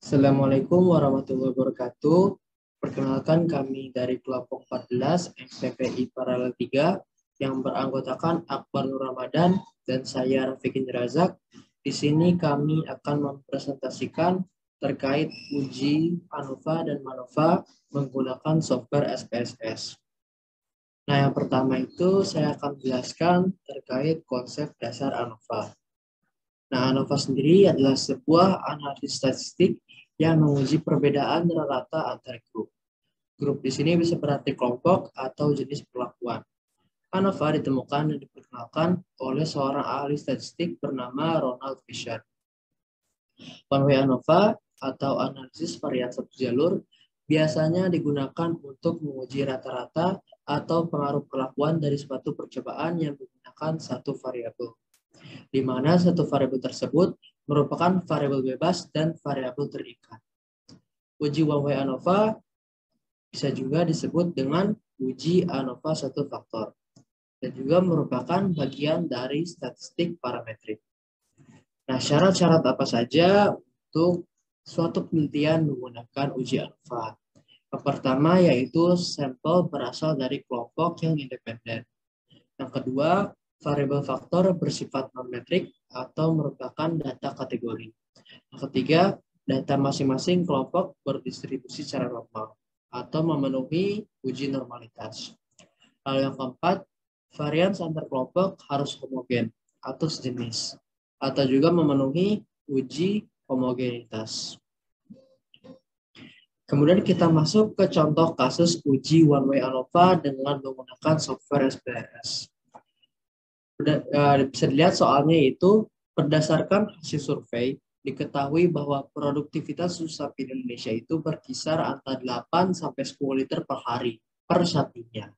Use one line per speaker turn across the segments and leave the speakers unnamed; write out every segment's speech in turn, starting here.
Assalamualaikum warahmatullahi wabarakatuh. Perkenalkan kami dari kelompok 14 MPPI Paralel 3 yang beranggotakan Akbar Nur Ramadan dan saya Rafiqin Razak. Di sini kami akan mempresentasikan terkait uji ANOVA dan MANOVA menggunakan software SPSS. Nah, yang pertama itu saya akan jelaskan terkait konsep dasar ANOVA. Nah, ANOVA sendiri adalah sebuah analisis statistik yang menguji perbedaan rata antar grup. Grup di sini bisa berarti kelompok atau jenis perlakuan. ANOVA ditemukan dan diperkenalkan oleh seorang ahli statistik bernama Ronald Fisher. One way ANOVA atau analisis varian satu jalur biasanya digunakan untuk menguji rata-rata atau pengaruh perlakuan dari suatu percobaan yang menggunakan satu variabel, di mana satu variabel tersebut merupakan variabel bebas dan variabel terikat. Uji one way ANOVA bisa juga disebut dengan uji ANOVA satu faktor dan juga merupakan bagian dari statistik parametrik. Nah, syarat-syarat apa saja untuk suatu penelitian menggunakan uji ANOVA? Yang pertama yaitu sampel berasal dari kelompok yang independen. Yang kedua, variabel faktor bersifat non-metrik atau merupakan data kategori. Yang ketiga, data masing-masing kelompok berdistribusi secara normal atau memenuhi uji normalitas. Lalu yang keempat, varians antar kelompok harus homogen atau sejenis, atau juga memenuhi uji homogenitas. Kemudian kita masuk ke contoh kasus uji one way ANOVA dengan menggunakan software SPSS. Bisa dilihat soalnya itu berdasarkan hasil survei diketahui bahwa produktivitas susu sapi di Indonesia itu berkisar antara 8 sampai 10 liter per hari per sapinya.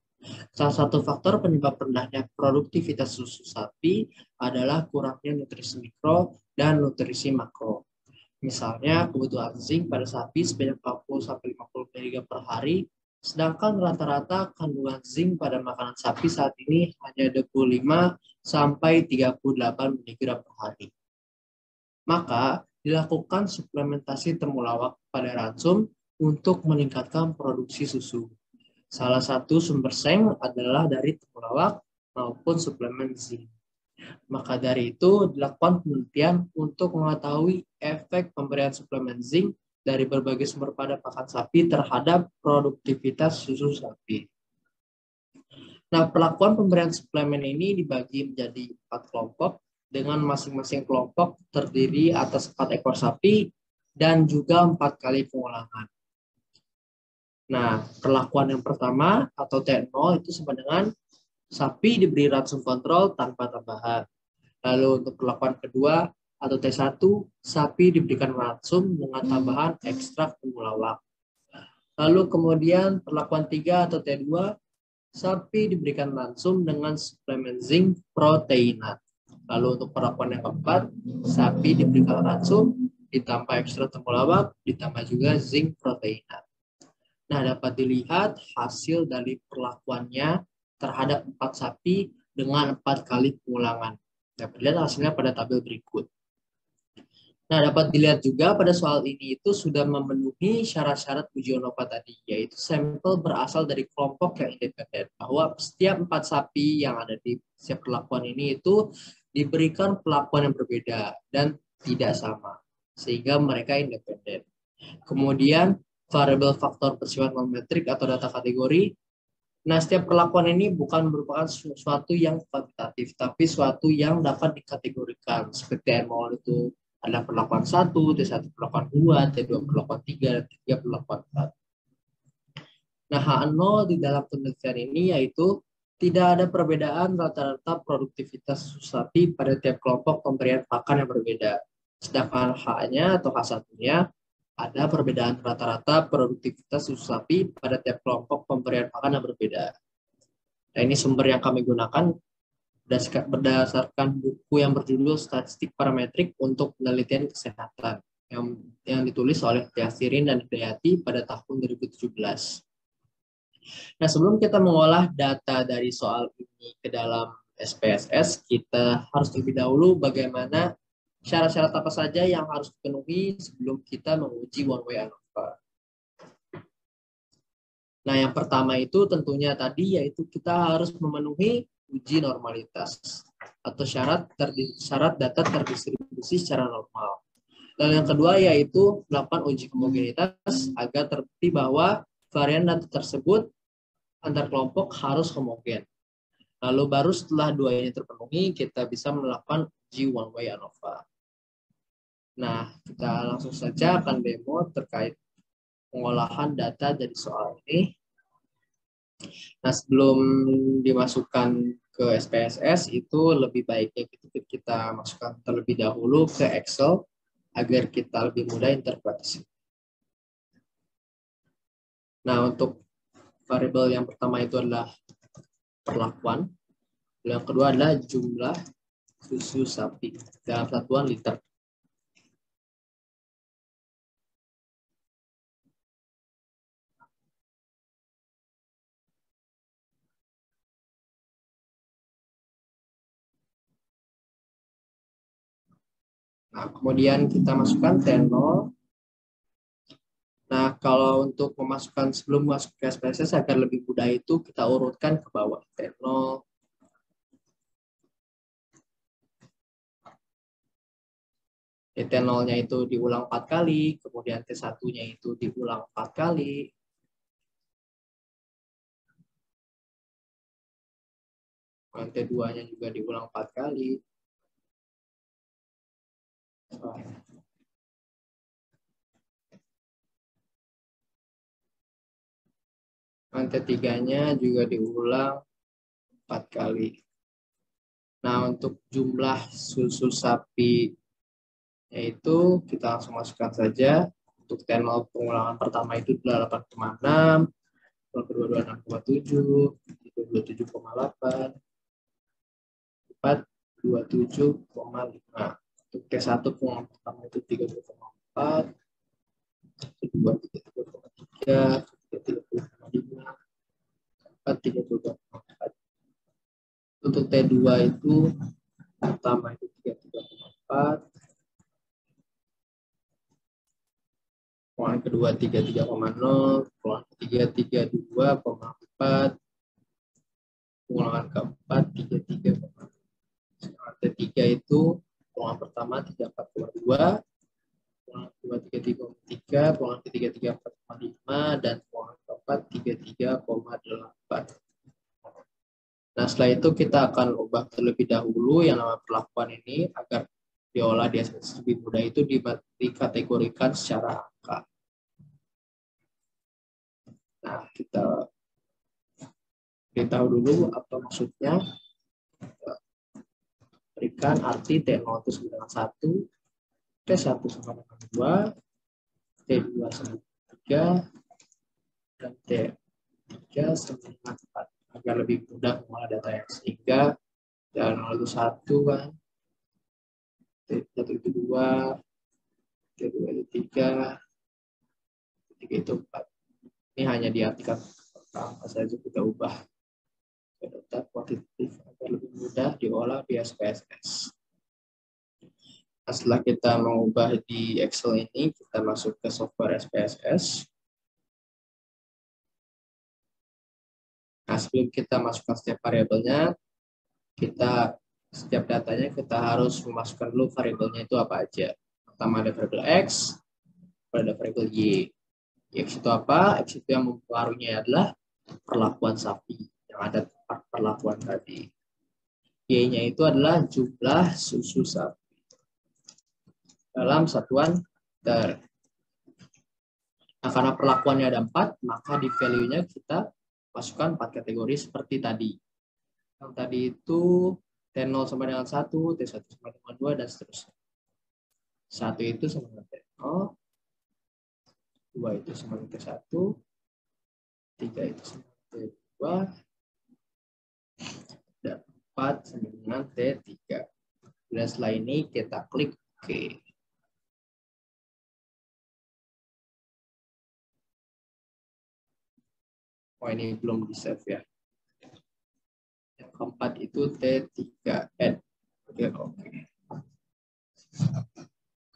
Salah satu faktor penyebab rendahnya produktivitas susu sapi adalah kurangnya nutrisi mikro dan nutrisi makro. Misalnya kebutuhan zinc pada sapi sebanyak 40-50 mg per hari, sedangkan rata-rata kandungan zinc pada makanan sapi saat ini hanya 25-38 mg per hari. Maka dilakukan suplementasi temulawak pada ransum untuk meningkatkan produksi susu. Salah satu sumber seng adalah dari temulawak maupun suplemen zinc. Maka dari itu dilakukan penelitian untuk mengetahui efek pemberian suplemen zinc dari berbagai sumber pada pakan sapi terhadap produktivitas susu sapi. Nah, perlakuan pemberian suplemen ini dibagi menjadi 4 kelompok dengan masing-masing kelompok terdiri atas 4 ekor sapi dan juga 4 kali pengulangan. Nah, perlakuan yang pertama atau T0 itu sama dengan sapi diberi ransum kontrol tanpa tambahan. Lalu untuk perlakuan kedua atau T1, sapi diberikan ransum dengan tambahan ekstrak temulawak. Lalu kemudian perlakuan 3 atau T2, sapi diberikan ransum dengan suplemen zinc proteinat. Lalu untuk perlakuan yang keempat, sapi diberikan ransum ditambah ekstrak temulawak ditambah juga zinc proteinat. Nah, dapat dilihat hasil dari perlakuannya terhadap 4 sapi dengan 4 kali pengulangan. Dapat dilihat hasilnya pada tabel berikut. Nah, dapat dilihat juga pada soal ini itu sudah memenuhi syarat-syarat uji ANOVA tadi, yaitu sampel berasal dari kelompok yang independen. Bahwa setiap 4 sapi yang ada di setiap perlakuan ini itu diberikan perlakuan yang berbeda dan tidak sama, sehingga mereka independen. Kemudian, variabel faktor bersifat non-metrik atau data kategori. Nah, setiap perlakuan ini bukan merupakan sesuatu yang kuantitatif, tapi suatu yang dapat dikategorikan. Seperti T0 itu ada perlakuan 1, T1 perlakuan 2, T2 perlakuan 3, dan T3 perlakuan 4. Nah, H0 di dalam penelitian ini yaitu tidak ada perbedaan rata-rata produktivitas susu sapi pada tiap kelompok pemberian pakan yang berbeda. Sedangkan H-nya atau H1-nya ada perbedaan rata-rata produktivitas susu sapi pada tiap kelompok pemberian pakan yang berbeda. Nah, ini sumber yang kami gunakan berdasarkan buku yang berjudul Statistik Parametrik untuk Penelitian Kesehatan yang ditulis oleh Tiasirin dan Hidayati pada tahun 2017. Nah, sebelum kita mengolah data dari soal ini ke dalam SPSS, kita harus terlebih dahulu bagaimana Syarat-syarat apa saja yang harus dipenuhi sebelum kita menguji one way ANOVA? Nah, yang pertama itu tentunya tadi yaitu kita harus memenuhi uji normalitas atau syarat data terdistribusi secara normal. Dan yang kedua yaitu melakukan uji homogenitas agar terbukti bahwa varian data tersebut antar kelompok harus homogen. Lalu baru setelah dua ini terpenuhi, kita bisa melakukan uji one way ANOVA. Nah, kita langsung saja akan demo terkait pengolahan data dari soal ini. Nah, sebelum dimasukkan ke SPSS, itu lebih baiknya kita masukkan terlebih dahulu ke Excel agar kita lebih mudah interpretasi. Nah, untuk variabel yang pertama itu adalah perlakuan. Yang kedua adalah jumlah susu sapi dalam satuan liter. Nah, kemudian kita masukkan T0. Nah, kalau untuk memasukkan sebelum masuk ke SPSS agar lebih mudah itu kita urutkan ke bawah. T0, T0-nya itu diulang 4 kali, kemudian T1-nya itu diulang 4 kali. T2-nya juga diulang 4 kali. T3-nya juga diulang 4 kali. Nah, untuk jumlah susu sapi yaitu kita langsung masukkan saja. Untuk T0 pengulangan pertama itu 8,6, yang kedua 26,7, itu 27,8, 4, 27,5. Untuk T1 pengulangan pertama itu 30,4, kedua 33,3, 30,5, 4, 32,4. Untuk T2 itu pertama itu 33,4, pengulangan kedua 33,0, pengulangan ketiga 32,4, pengulangan keempat 33,0. T3 itu pengulangan pertama 34,2, pengulangan kedua 33,3, pengulangan ketiga 34,5, dan pengulangan keempat 33,8. Nah, setelah itu kita akan ubah terlebih dahulu yang nama perlakuan ini agar diolah di SPSS lebih mudah itu dikategorikan secara angka. Nah, kita beritahu dulu apa maksudnya. Berikan arti T0 itu sama dengan 1, T1 sama dengan 2, T2 sama dengan 3, dan T3 sama dengan 4. Agar lebih mudah mengolah data yang sehingga T0 itu 1 kan, T1 itu 2, T2 itu 3, T3 itu 4. Ini hanya diartikan apa saja kita ubah ke data kuantitatif agar lebih mudah diolah di SPSS. Nah, setelah kita mengubah di Excel ini, kita masuk ke software SPSS. Nah, sebelum kita masukkan setiap variabelnya, setiap datanya kita harus memasukkan dulu variabelnya itu apa aja. Pertama ada variabel X, ada variabel Y. X itu apa? X itu yang mempengaruhinya adalah perlakuan sapi, yang ada perlakuan tadi. Y-nya itu adalah jumlah susu sapi dalam satuan liter. Nah, karena perlakuannya ada 4, maka di value-nya kita masukkan 4 kategori seperti tadi. Yang tadi itu T0 sama dengan 1, T1 sama dengan 2, dan seterusnya. 1 itu sama dengan T0, 2 itu sama dengan T1, 3 itu sama dengan T2, dan 4 sama dengan T3. Dan setelah ini kita klik OK. Oh, ini belum di-save ya. Yang keempat itu T3 add. Oke.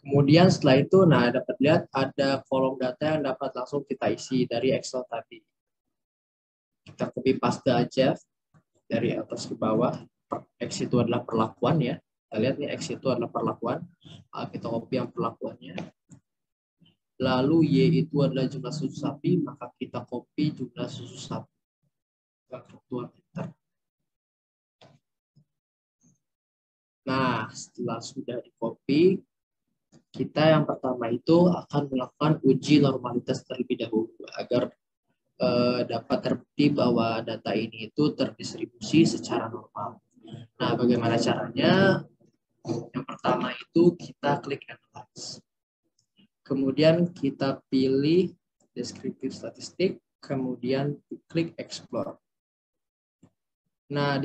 Kemudian setelah itu, nah dapat lihat ada kolom data yang dapat langsung kita isi dari Excel tadi. Kita copy paste aja dari atas ke bawah. X itu adalah perlakuan ya. Kita lihat nih X itu adalah perlakuan. Kita copy yang perlakuannya. Lalu Y itu adalah jumlah susu sapi, maka kita copy jumlah susu sapi. Nah, setelah sudah di-copy, kita yang pertama itu akan melakukan uji normalitas terlebih dahulu agar dapat terbukti bahwa data ini itu terdistribusi secara normal. Nah, bagaimana caranya? Yang pertama itu kita klik Analyze. Kemudian kita pilih Descriptive Statistik, kemudian klik Explore. Nah,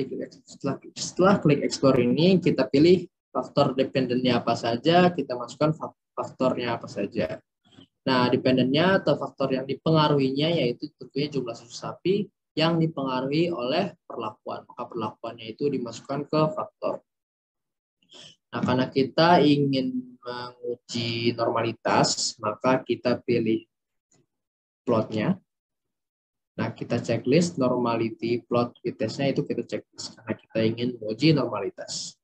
setelah klik Explore ini, kita pilih faktor dependennya apa saja, kita masukkan faktornya apa saja. Nah, dependennya atau faktor yang dipengaruhinya yaitu tentunya jumlah susu sapi yang dipengaruhi oleh perlakuan. Maka perlakuannya itu dimasukkan ke faktor. Nah, karena kita ingin menguji normalitas, maka kita pilih plotnya. Nah, kita checklist normality plot with test-nya itu kita checklist karena kita ingin menguji normalitas.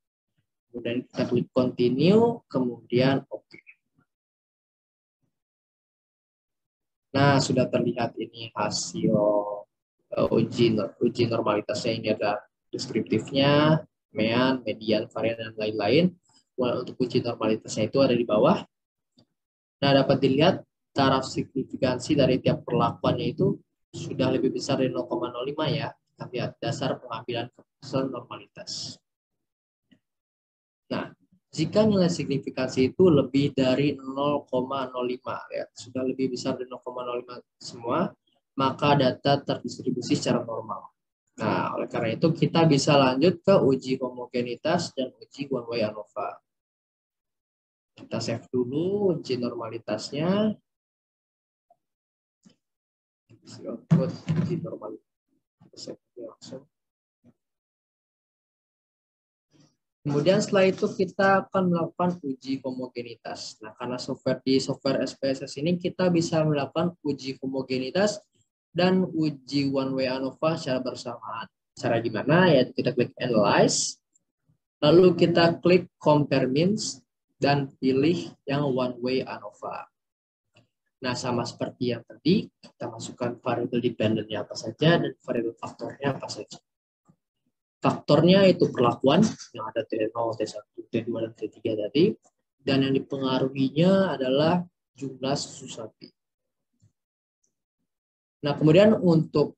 Kemudian kita klik continue, kemudian oke. Nah, sudah terlihat ini hasil uji normalitasnya. Ini ada deskriptifnya, mean, median, varian, dan lain-lain. Untuk uji normalitasnya itu ada di bawah. Nah, dapat dilihat taraf signifikansi dari tiap perlakuannya itu sudah lebih besar dari 0,05 ya. Kita lihat dasar pengambilan keputusan normalitas. Nah, jika nilai signifikansi itu lebih dari 0,05 ya, sudah lebih besar dari 0,05 semua, maka data terdistribusi secara normal. Nah, oleh karena itu kita bisa lanjut ke uji homogenitas dan uji one way ANOVA. Kita save dulu uji normalitasnya. Uji normalitas. Kita save langsung. Kemudian setelah itu kita akan melakukan uji homogenitas. Nah, karena di software SPSS ini kita bisa melakukan uji homogenitas dan uji one way ANOVA secara bersamaan. Cara gimana? Ya kita klik Analyze, lalu kita klik Compare Means dan pilih yang one way ANOVA. Nah, sama seperti yang tadi, kita masukkan variable dependennya apa saja dan variable faktornya apa saja. Faktornya itu perlakuan yang ada T0, T1, T2, dan T3 tadi. Dan yang dipengaruhinya adalah jumlah susu sapi. Nah, kemudian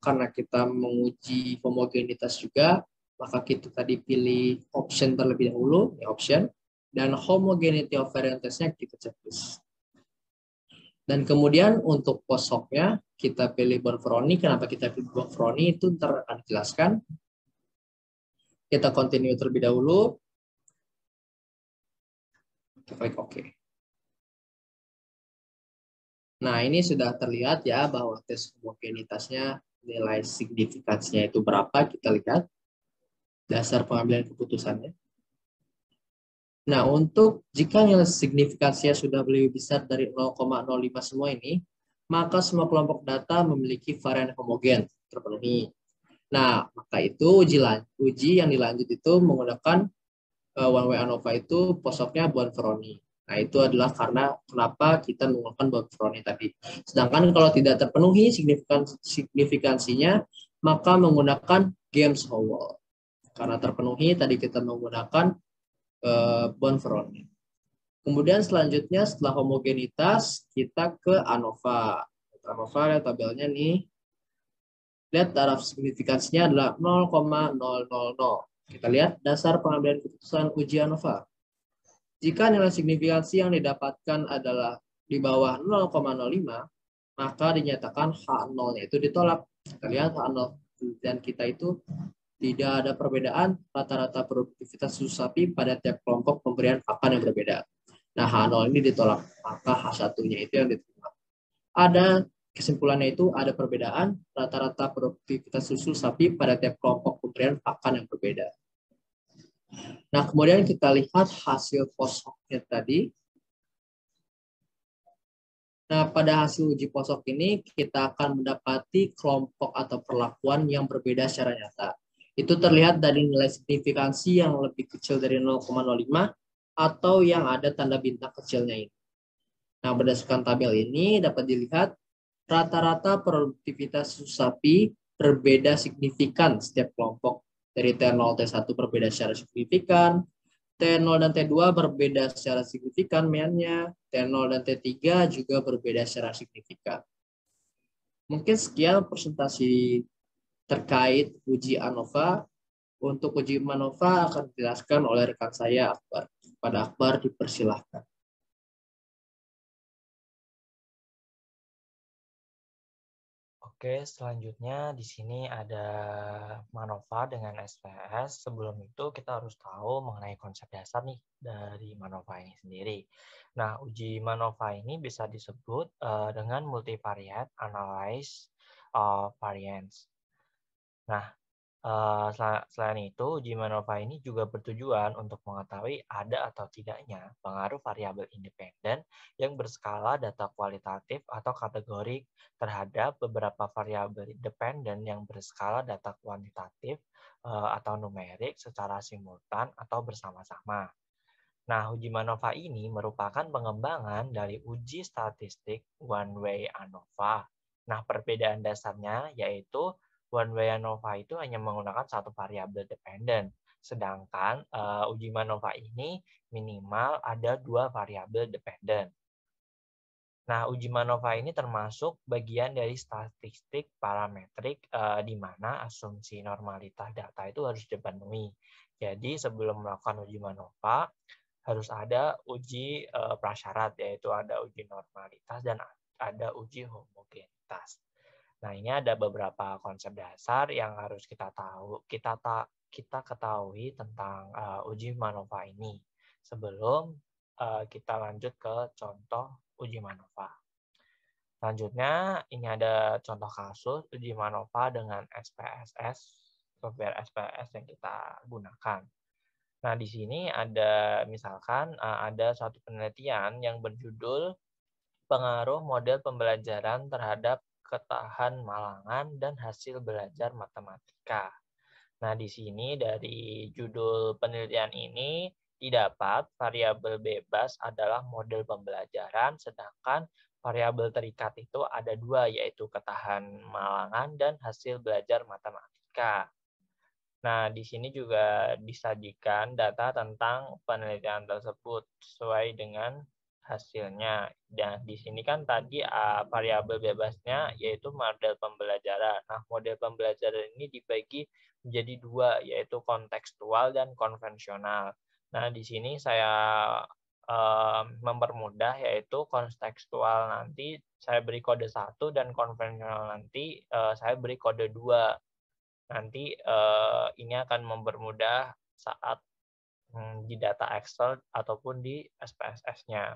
karena kita menguji homogenitas juga, maka kita tadi pilih option terlebih dahulu, ya option. Dan homogeneity of variance test-nya kita checklist. Dan kemudian untuk posoknya, kita pilih Bonferroni. Kenapa kita pilih Bonferroni itu ntar akan dijelaskan. Kita continue terlebih dahulu. Kita klik OK. Nah, ini sudah terlihat ya bahwa tes homogenitasnya nilai signifikansinya itu berapa. Kita lihat dasar pengambilan keputusannya. Nah, untuk jika nilai signifikansinya sudah lebih besar dari 0,05 semua ini, maka semua kelompok data memiliki varian homogen terpenuhi. Nah, maka itu uji yang dilanjut itu menggunakan one way ANOVA itu posoknya Bonferroni. Nah, itu adalah karena kenapa kita menggunakan Bonferroni tadi. Sedangkan kalau tidak terpenuhi signifikansinya, maka menggunakan Games-Howell. Karena terpenuhi, tadi kita menggunakan Bonferroni. Kemudian selanjutnya setelah homogenitas, kita ke ANOVA. ANOVA, lihat tabelnya nih. Lihat taraf signifikansinya adalah 0,000. Kita lihat dasar pengambilan keputusan uji ANOVA. Jika nilai signifikansi yang didapatkan adalah di bawah 0,05, maka dinyatakan H0-nya itu ditolak. Kita lihat H0 dan kita itu tidak ada perbedaan rata-rata produktivitas susu sapi pada tiap kelompok pemberian pakan yang berbeda. Nah, H0 ini ditolak, maka H1-nya itu yang diterima. Ada kesimpulannya itu ada perbedaan rata-rata produktivitas susu sapi pada tiap kelompok pemberian pakan yang berbeda. Nah, kemudian kita lihat hasil post hoc-nya tadi. Nah, pada hasil uji post hoc ini kita akan mendapati kelompok atau perlakuan yang berbeda secara nyata. Itu terlihat dari nilai signifikansi yang lebih kecil dari 0,05 atau yang ada tanda bintang kecilnya ini. Nah, berdasarkan tabel ini dapat dilihat rata-rata produktivitas susu sapi berbeda signifikan setiap kelompok. Dari T0 T1 berbeda secara signifikan, T0 dan T2 berbeda secara signifikan meannya, T0 dan T3 juga berbeda secara signifikan. Mungkin sekian presentasi terkait uji ANOVA. Untuk uji ANOVA akan dijelaskan oleh rekan saya, Akbar. Pada Akbar dipersilahkan.
Oke, selanjutnya di sini ada MANOVA dengan SPS. Sebelum itu kita harus tahu mengenai konsep dasar nih dari MANOVA ini sendiri. Nah, uji MANOVA ini bisa disebut dengan multivariate analysis of variance. Nah, selain itu, uji MANOVA ini juga bertujuan untuk mengetahui ada atau tidaknya pengaruh variabel independen yang berskala data kualitatif atau kategorik terhadap beberapa variabel independen yang berskala data kuantitatif atau numerik secara simultan atau bersama-sama. Nah, uji MANOVA ini merupakan pengembangan dari uji statistik one-way ANOVA. Nah, perbedaan dasarnya yaitu one-way ANOVA itu hanya menggunakan satu variabel dependen, sedangkan uji MANOVA ini minimal ada dua variabel dependen. Nah, uji MANOVA ini termasuk bagian dari statistik parametrik di mana asumsi normalitas data itu harus dipenuhi. Jadi, sebelum melakukan uji MANOVA, harus ada uji prasyarat, yaitu ada uji normalitas dan ada uji homogenitas. Nah, ini ada beberapa konsep dasar yang harus kita tahu, kita ketahui tentang uji MANOVA ini sebelum kita lanjut ke contoh uji MANOVA. Selanjutnya, ini ada contoh kasus uji MANOVA dengan SPSS, software SPSS yang kita gunakan. Nah, di sini ada misalkan ada suatu penelitian yang berjudul pengaruh model pembelajaran terhadap ketahan malangan dan hasil belajar matematika. Nah, di sini dari judul penelitian ini didapat variabel bebas adalah model pembelajaran, sedangkan variabel terikat itu ada dua, yaitu ketahan malangan dan hasil belajar matematika. Nah, di sini juga disajikan data tentang penelitian tersebut sesuai dengan hasilnya. Dan di sini kan tadi variabel bebasnya yaitu model pembelajaran. Nah, model pembelajaran ini dibagi menjadi dua, yaitu kontekstual dan konvensional. Nah, di sini saya mempermudah, yaitu kontekstual nanti saya beri kode 1 dan konvensional nanti saya beri kode 2. Nanti ini akan mempermudah saat di data Excel ataupun di SPSS-nya.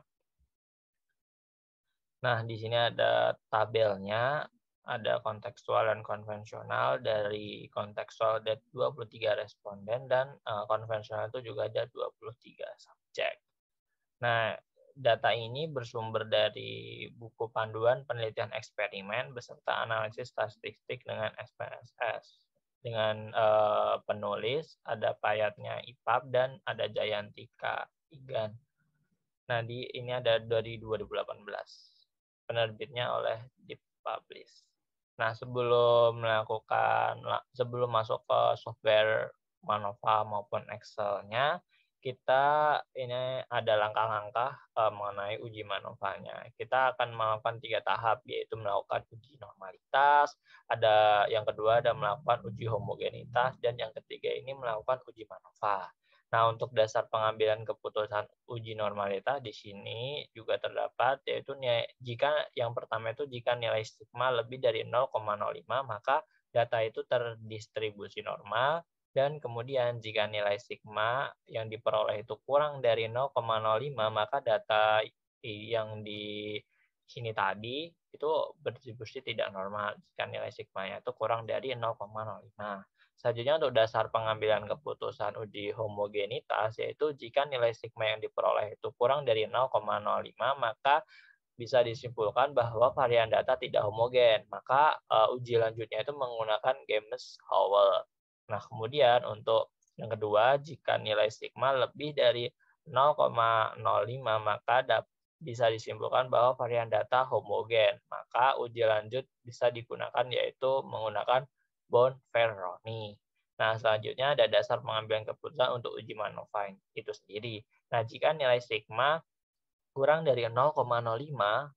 Nah, di sini ada tabelnya, ada kontekstual dan konvensional. Dari kontekstual ada 23 responden dan konvensional itu juga ada 23 subjek. Nah, data ini bersumber dari buku panduan penelitian eksperimen beserta analisis statistik dengan SPSS. Dengan penulis, ada Payatnya IPAB dan ada Jayantika Igan. Nah, ini ada dari 2018. Penerbitnya oleh Dipublish. Nah, sebelum masuk ke software MANOVA maupun Excel-nya, kita ini ada langkah-langkah mengenai uji MANOVA-nya. Kita akan melakukan 3 tahap, yaitu melakukan uji normalitas, yang kedua ada melakukan uji homogenitas, dan yang ketiga ini melakukan uji MANOVA. Nah, untuk dasar pengambilan keputusan uji normalitas di sini juga terdapat, yaitu jika yang pertama itu jika nilai sigma lebih dari 0,05 maka data itu terdistribusi normal, dan kemudian jika nilai sigma yang diperoleh itu kurang dari 0,05 maka data yang di sini tadi itu berdistribusi tidak normal jika nilai sigmanya itu kurang dari 0,05. Selanjutnya untuk dasar pengambilan keputusan uji homogenitas, yaitu jika nilai sigma yang diperoleh itu kurang dari 0,05, maka bisa disimpulkan bahwa varian data tidak homogen. Maka uji lanjutnya itu menggunakan Gemmes-Howell. Nah, kemudian untuk yang kedua, jika nilai sigma lebih dari 0,05, maka bisa disimpulkan bahwa varian data homogen. Maka uji lanjut bisa digunakan, yaitu menggunakan Bonferroni. Nah, selanjutnya ada dasar pengambilan keputusan untuk uji MANOVA itu sendiri. Nah, jika nilai sigma kurang dari 0,05,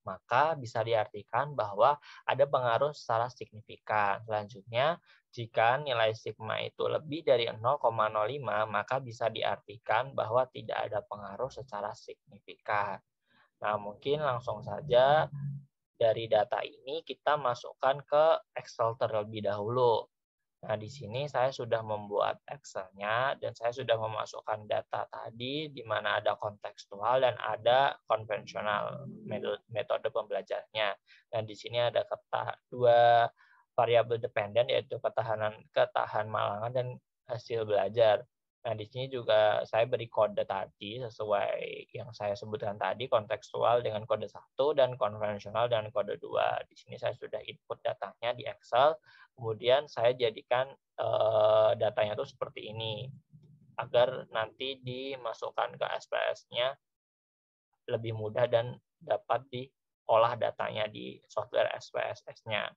maka bisa diartikan bahwa ada pengaruh secara signifikan. Selanjutnya, jika nilai sigma itu lebih dari 0,05, maka bisa diartikan bahwa tidak ada pengaruh secara signifikan. Nah, mungkin langsung saja dari data ini kita masukkan ke Excel terlebih dahulu. Nah, di sini saya sudah membuat Excel-nya dan saya sudah memasukkan data tadi di mana ada kontekstual dan ada konvensional metode pembelajarannya. Dan di sini ada dua variabel dependen, yaitu ketahanan malangan dan hasil belajar. Nah, di sini juga saya beri kode tadi sesuai yang saya sebutkan tadi, kontekstual dengan kode 1 dan konvensional dengan kode 2. Di sini saya sudah input datanya di Excel. Kemudian saya jadikan datanya itu seperti ini, agar nanti dimasukkan ke SPSS-nya lebih mudah dan dapat diolah datanya di software SPSS-nya.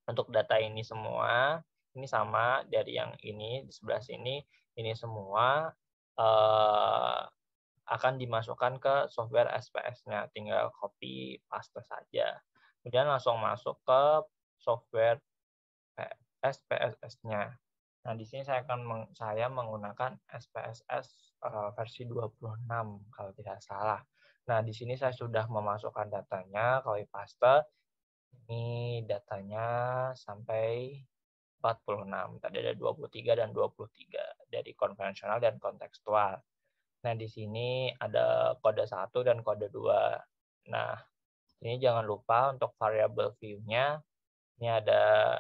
Untuk data ini semua, ini sama dari yang ini di sebelah sini, ini semua akan dimasukkan ke software SPSS-nya, tinggal copy paste saja. Kemudian langsung masuk ke software SPSS-nya. Nah, di sini saya menggunakan SPSS versi 26 kalau tidak salah. Nah, di sini saya sudah memasukkan datanya, copy paste. Ini datanya sampai 46. Tadi ada 23 dan 23 dari konvensional dan kontekstual. Nah, di sini ada kode 1 dan kode 2. Nah, ini jangan lupa untuk variabel view-nya. Ini ada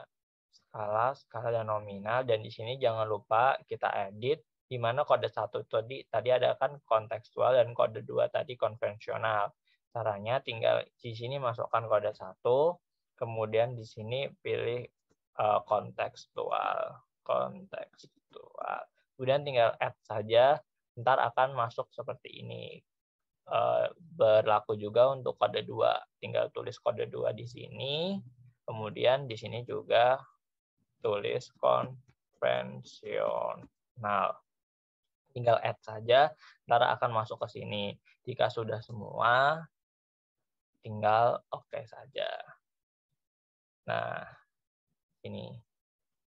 skala dan nominal, dan di sini jangan lupa kita edit, di mana kode 1 tadi ada kan kontekstual dan kode 2 tadi konvensional. Caranya tinggal di sini masukkan kode 1, kemudian di sini pilih kontekstual. Kemudian tinggal add saja, ntar akan masuk seperti ini. Berlaku juga untuk kode 2. Tinggal tulis kode 2 di sini, kemudian di sini juga tulis konvensional. Tinggal add saja, ntar akan masuk ke sini. Jika sudah semua, tinggal oke saja. Nah, ini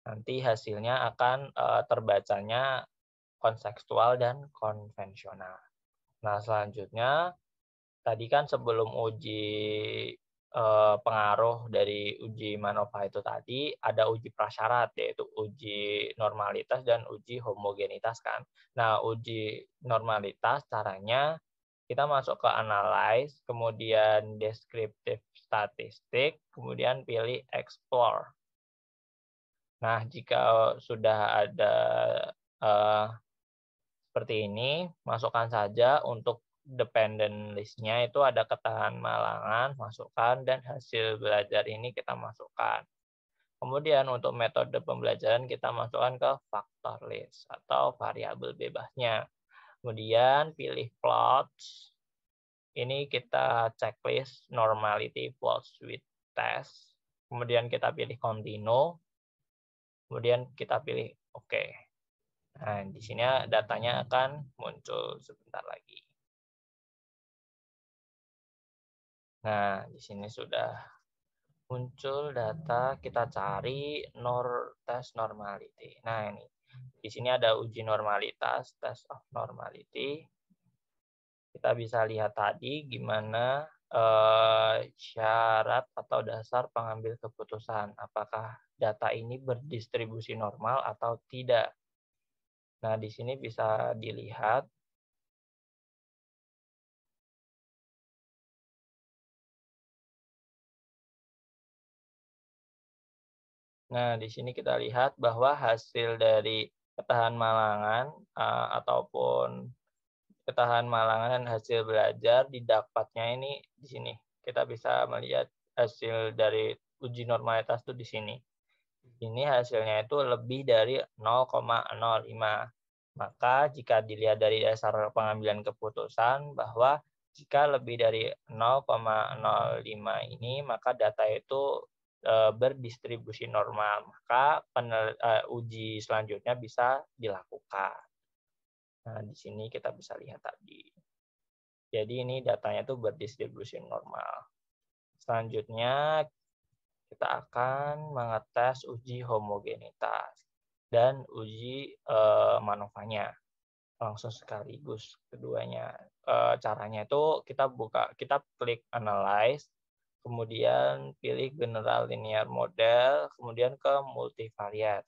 nanti hasilnya akan terbacanya kontekstual dan konvensional. Nah, selanjutnya tadi kan sebelum uji pengaruh dari uji MANOVA itu tadi ada uji prasyarat, yaitu uji normalitas dan uji homogenitas kan. Nah, uji normalitas caranya kita masuk ke analyze, kemudian descriptive statistik, kemudian pilih explore. Nah, jika sudah ada seperti ini, masukkan saja untuk dependent list-nya itu ada ketahanan malangan, masukkan, dan hasil belajar ini kita masukkan. Kemudian untuk metode pembelajaran kita masukkan ke factor list atau variabel bebasnya. Kemudian pilih plots. Ini kita checklist normality plots with test. Kemudian kita pilih continue. Kemudian kita pilih OK. Nah, di sini datanya akan muncul sebentar lagi. Nah, di sini sudah muncul data, kita cari test normality. Nah, ini. Di sini ada uji normalitas, test of normality. Kita bisa lihat tadi gimana syarat atau dasar pengambil keputusan. Apakah data ini berdistribusi normal atau tidak. Nah, di sini bisa dilihat Nah, di sini kita lihat bahwa hasil dari ketahan malangan ataupun ketahan malangan dan hasil belajar didapatnya ini di sini. Kita bisa melihat hasil dari uji normalitas itu di sini. Ini hasilnya itu lebih dari 0,05. Maka jika dilihat dari dasar pengambilan keputusan bahwa jika lebih dari 0,05 ini maka data itu berdistribusi normal, maka uji selanjutnya bisa dilakukan. Nah, di sini kita bisa lihat tadi. Jadi ini datanya itu berdistribusi normal. Selanjutnya kita akan mengetes uji homogenitas dan uji manovanya langsung sekaligus keduanya. Caranya itu kita klik analyze, kemudian pilih general linear model, kemudian ke multivariate.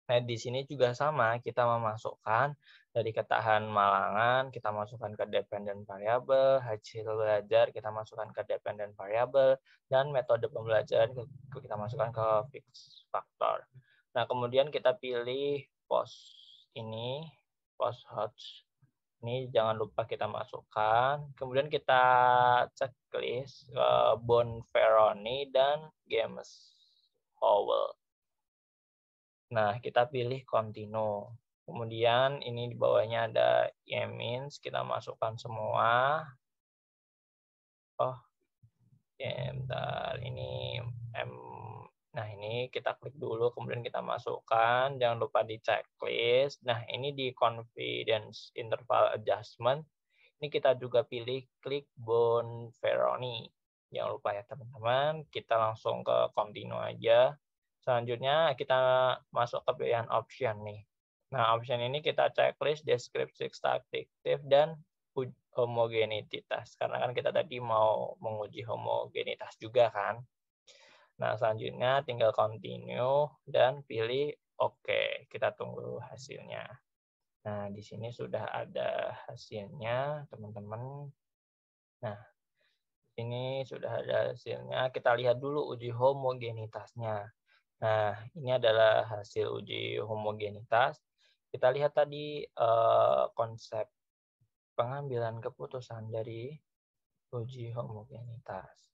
Nah, di sini juga sama, kita memasukkan dari ketahan malangan, kita masukkan ke dependent variable, hasil belajar kita masukkan ke dependent variable, dan metode pembelajaran kita masukkan ke fixed factor. Nah, kemudian kita pilih post Hodge. Ini jangan lupa kita masukkan. Kemudian kita checklist Bonferroni dan James-Howell. Nah, kita pilih continue. Kemudian ini di bawahnya ada emins, kita masukkan semua. Oh, ya, bentar, ini nah ini kita klik dulu, kemudian kita masukkan. Jangan lupa di checklist. Nah, ini di confidence interval adjustment. Ini kita juga pilih klik Bonferroni. Jangan lupa ya teman-teman, kita langsung ke continue aja. Selanjutnya kita masuk ke pilihan option nih. Nah, option ini kita checklist deskripsi statistik dan homogenitas. Karena kan kita tadi mau menguji homogenitas juga kan. Nah, selanjutnya tinggal continue dan pilih OK. Kita tunggu hasilnya. Nah, di sini sudah ada hasilnya, teman-teman. Nah, ini sudah ada hasilnya. Kita lihat dulu uji homogenitasnya. Nah, ini adalah hasil uji homogenitas. Kita lihat tadi konsep pengambilan keputusan dari uji homogenitas.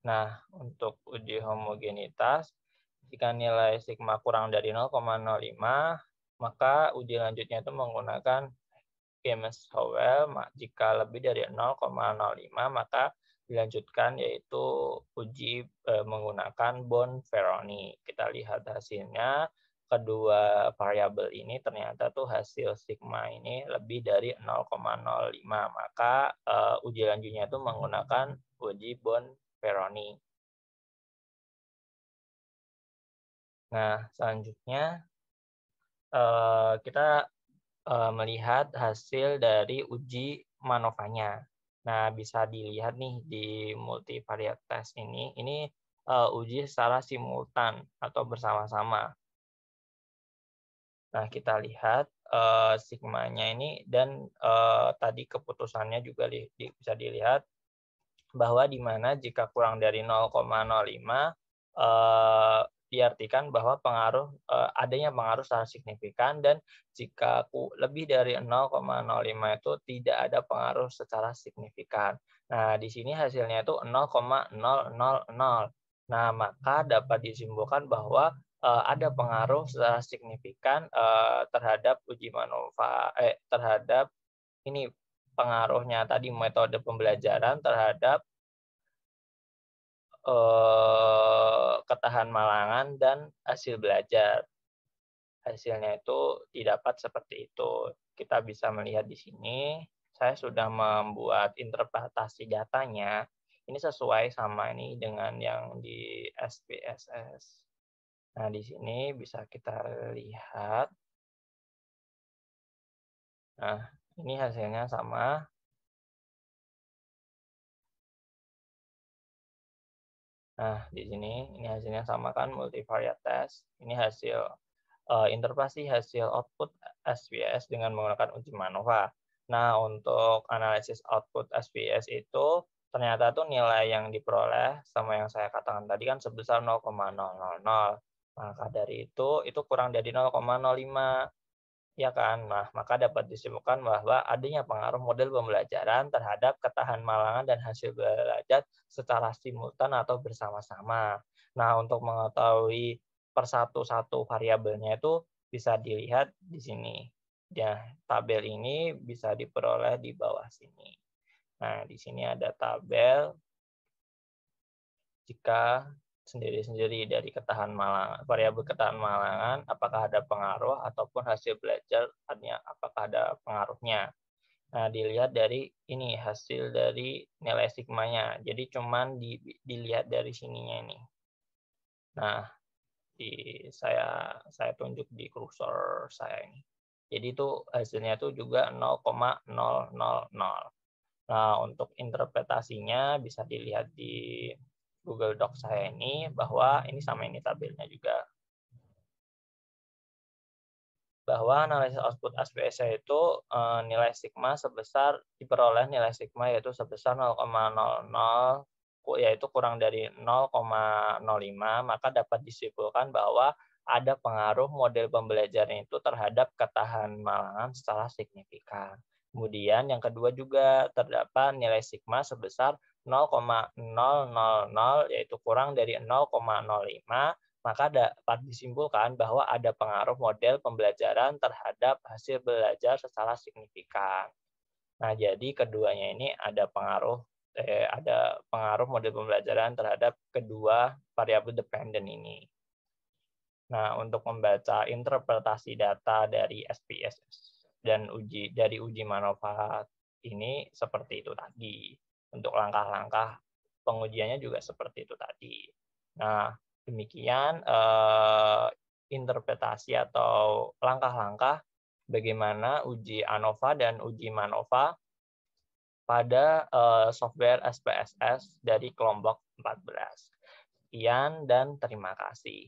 Nah, untuk uji homogenitas, jika nilai sigma kurang dari 0,05, maka uji lanjutnya itu menggunakan James-Howell. Jika lebih dari 0,05, maka dilanjutkan yaitu uji menggunakan Bonferroni. Kita lihat hasilnya, kedua variabel ini ternyata tuh hasil sigma ini lebih dari 0,05, maka uji lanjutnya itu menggunakan uji Bonferroni. Nah, selanjutnya kita melihat hasil dari uji manovanya. Nah, bisa dilihat nih di multivariate test ini uji secara simultan atau bersama-sama. Nah, kita lihat sigmanya ini dan tadi keputusannya juga bisa dilihat bahwa di mana jika kurang dari 0,05 diartikan bahwa adanya pengaruh secara signifikan, dan jika lebih dari 0,05 itu tidak ada pengaruh secara signifikan. Nah, di sini hasilnya itu 0,000. Nah, maka dapat disimpulkan bahwa ada pengaruh secara signifikan terhadap uji terhadap ini pengaruhnya tadi metode pembelajaran terhadap ketahan malangan dan hasil belajar. Hasilnya itu didapat seperti itu. Kita bisa melihat di sini, saya sudah membuat interpretasi datanya. Ini sesuai sama ini dengan yang di SPSS. Nah, di sini bisa kita lihat. Nah, ini hasilnya sama. Nah, di sini ini hasilnya sama kan, multivariate test. Ini hasil interpretasi hasil output SPSS dengan menggunakan uji MANOVA. Nah, untuk analisis output SPSS itu ternyata tuh nilai yang diperoleh sama yang saya katakan tadi kan sebesar 0,000. Maka dari itu kurang dari 0,05. Ya kan? Nah, maka dapat disimpulkan bahwa adanya pengaruh model pembelajaran terhadap ketahanmalangan dan hasil belajar secara simultan atau bersama-sama. Nah, untuk mengetahui per satu variabelnya itu bisa dilihat di sini. Ya, tabel ini bisa diperoleh di bawah sini. Nah, di sini ada tabel jika sendiri-sendiri dari variabel ketahanmalangan, apakah ada pengaruh ataupun hasil belajar, artinya apakah ada pengaruhnya. Nah, dilihat dari ini hasil dari nilai sigmanya. Jadi cuman dilihat dari sininya ini. Nah, saya tunjuk di kursor saya ini. Jadi itu hasilnya itu juga 0,000. Nah, untuk interpretasinya bisa dilihat di Google Docs saya ini, bahwa ini sama ini tabelnya juga. Bahwa analisis output SPS itu nilai sigma diperoleh nilai sigma yaitu sebesar 0,00, yaitu kurang dari 0,05, maka dapat disimpulkan bahwa ada pengaruh model pembelajaran itu terhadap ketahanmalangan secara signifikan. Kemudian yang kedua juga terdapat nilai sigma sebesar 0,000, yaitu kurang dari 0,05, maka dapat disimpulkan bahwa ada pengaruh model pembelajaran terhadap hasil belajar secara signifikan. Nah, jadi keduanya ini ada pengaruh model pembelajaran terhadap kedua variabel dependen ini. Nah, untuk membaca interpretasi data dari SPSS dan uji manfaat ini seperti itu tadi. Untuk langkah-langkah pengujiannya juga seperti itu tadi. Nah, demikian interpretasi atau langkah-langkah bagaimana uji ANOVA dan uji MANOVA pada software SPSS dari kelompok 14. Sekian dan terima kasih.